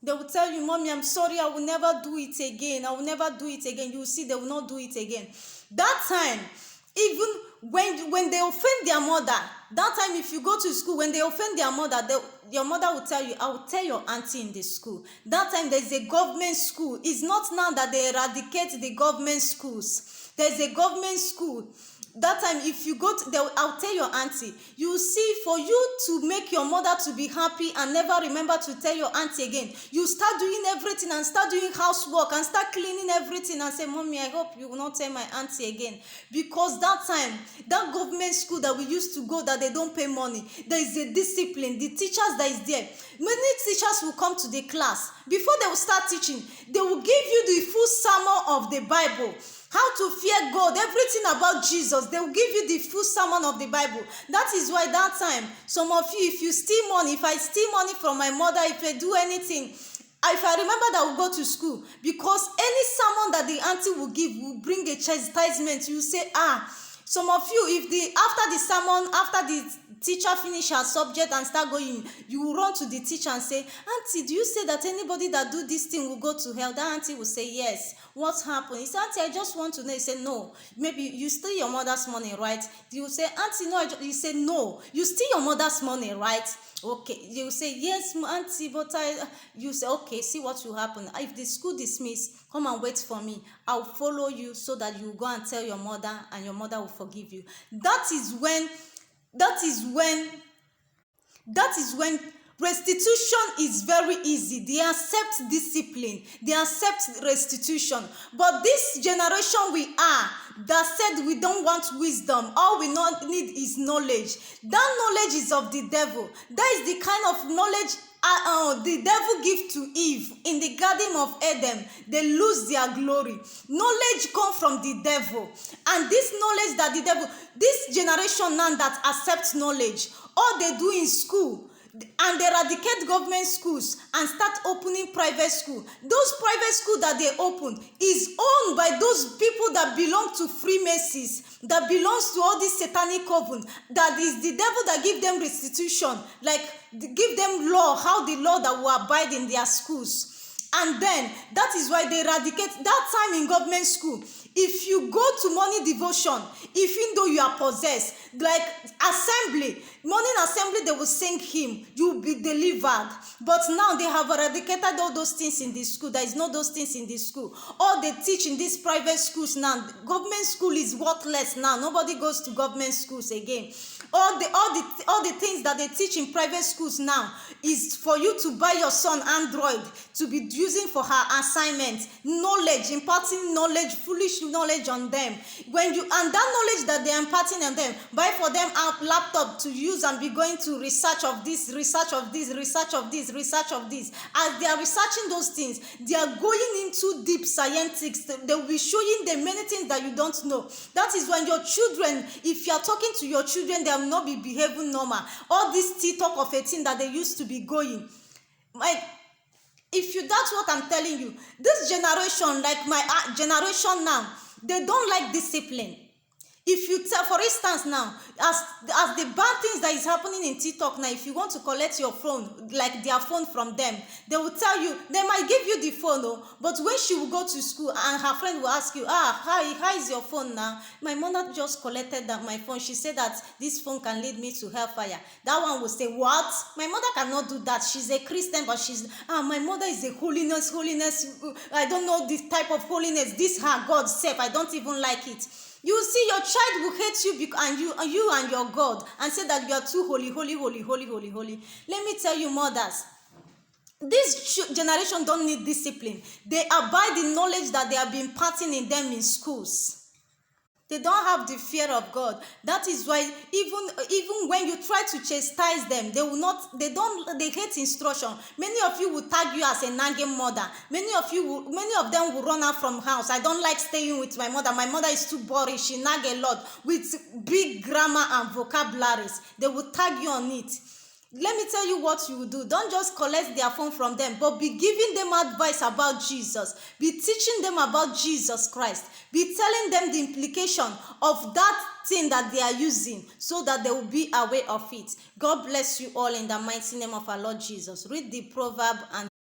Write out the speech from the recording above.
They will tell you, Mommy, I'm sorry, I will never do it again. I will never do it again. You will see they will not do it again. That time, even when they offend their mother, that time if you go to school, when they offend their mother, your mother will tell you, I will tell your auntie in the school. That time there's a government school. It's not now that they eradicate the government schools. There's a government school. That time if you go to, I'll tell your auntie, you see, for you to make your mother to be happy and never remember to tell your auntie again, you start doing everything and start doing housework and start cleaning everything and say, Mommy, I hope you will not tell my auntie again. Because that time, that government school that we used to go, that they don't pay money, there is a discipline. The teachers that is there, many teachers will come to the class. Before they will start teaching, they will give you the full sermon of the Bible. How to fear God, everything about Jesus. They will give you the full sermon of the Bible. That is why that time, some of you, if you steal money, if I steal money from my mother, if I do anything, if I remember that I will go to school, because any sermon that the auntie will give will bring a chastisement. You say, some of you, if after the sermon, after the teacher finish her subject and start going, you will run to the teacher and say, Auntie, do you say that anybody that do this thing will go to hell? That auntie will say, yes. What happened? He said, Auntie, I just want to know. He said, no. Maybe you steal your mother's money, right? You say, Auntie, no. You say, no. You steal your mother's money, right? Okay. You say, yes, Auntie, but you say, okay, see what will happen. If the school dismiss, come and wait for me. I'll follow you so that you go and tell your mother and your mother will forgive you. That is when restitution is very easy. They accept discipline. They accept restitution. But this generation we are, that said we don't want wisdom. All we need is knowledge. That knowledge is of the devil. That is the kind of knowledge the devil gave to Eve in the Garden of Eden. They lose their glory. Knowledge comes from the devil. And this knowledge that the devil, this generation now that accepts knowledge, all they do in school, and they eradicate government schools and start opening private school. Those private schools that they open is owned by those people that belong to Freemasons, that belongs to all this satanic coven. That is the devil that give them restitution, like give them law, how the law that will abide in their schools. And then that is why they eradicate that time in government school. If you go to morning devotion, even though you are possessed, like assembly, morning assembly, they will sing hymn, you will be delivered. But now they have eradicated all those things in the school. There is no those things in the school. All they teach in these private schools now, government school is worthless now. Nobody goes to government schools again. All the things that they teach in private schools now is for you to buy your son Android to be using for her assignment. Knowledge, imparting knowledge, foolish knowledge on them. When you, and that knowledge that they are imparting on them, buy for them a laptop to use and be going to research of this, research of this, research of this, research of this. As they are researching those things, they are going into deep scientific. They will be showing them many things that you don't know. That is when your children, if you are talking to your children, they will not be behaving normal. All this talk of a thing that they used to be going. That's what I'm telling you. This generation, like my generation now, they don't like discipline. If you tell, for instance now, as the bad things that is happening in TikTok now, if you want to collect your phone, like their phone from them, they will tell you, they might give you the phone, but when she will go to school and her friend will ask you, how is your phone now? My mother just collected my phone. She said that this phone can lead me to hellfire. That one will say, what? My mother cannot do that. She's a Christian, but my mother is a holiness. I don't know this type of holiness. This her God self. I don't even like it. You see, your child will hate you and you and your God and say that you are too holy. Let me tell you, mothers, this generation don't need discipline. They abide the knowledge that they have been imparting in them in schools. They don't have the fear of God. That is why even when you try to chastise them, they hate instruction. Many of you will tag you as a nagging mother. Many of them will run out from house. I don't like staying with my mother. My mother is too boring. She nag a lot with big grammar and vocabularies. They will tag you on it. Let me tell you what you will do. Don't just collect their phone from them, but be giving them advice about Jesus. Be teaching them about Jesus Christ. Be telling them the implication of that thing that they are using so that they will be aware of it. God bless you all in the mighty name of our Lord Jesus. Read the proverb and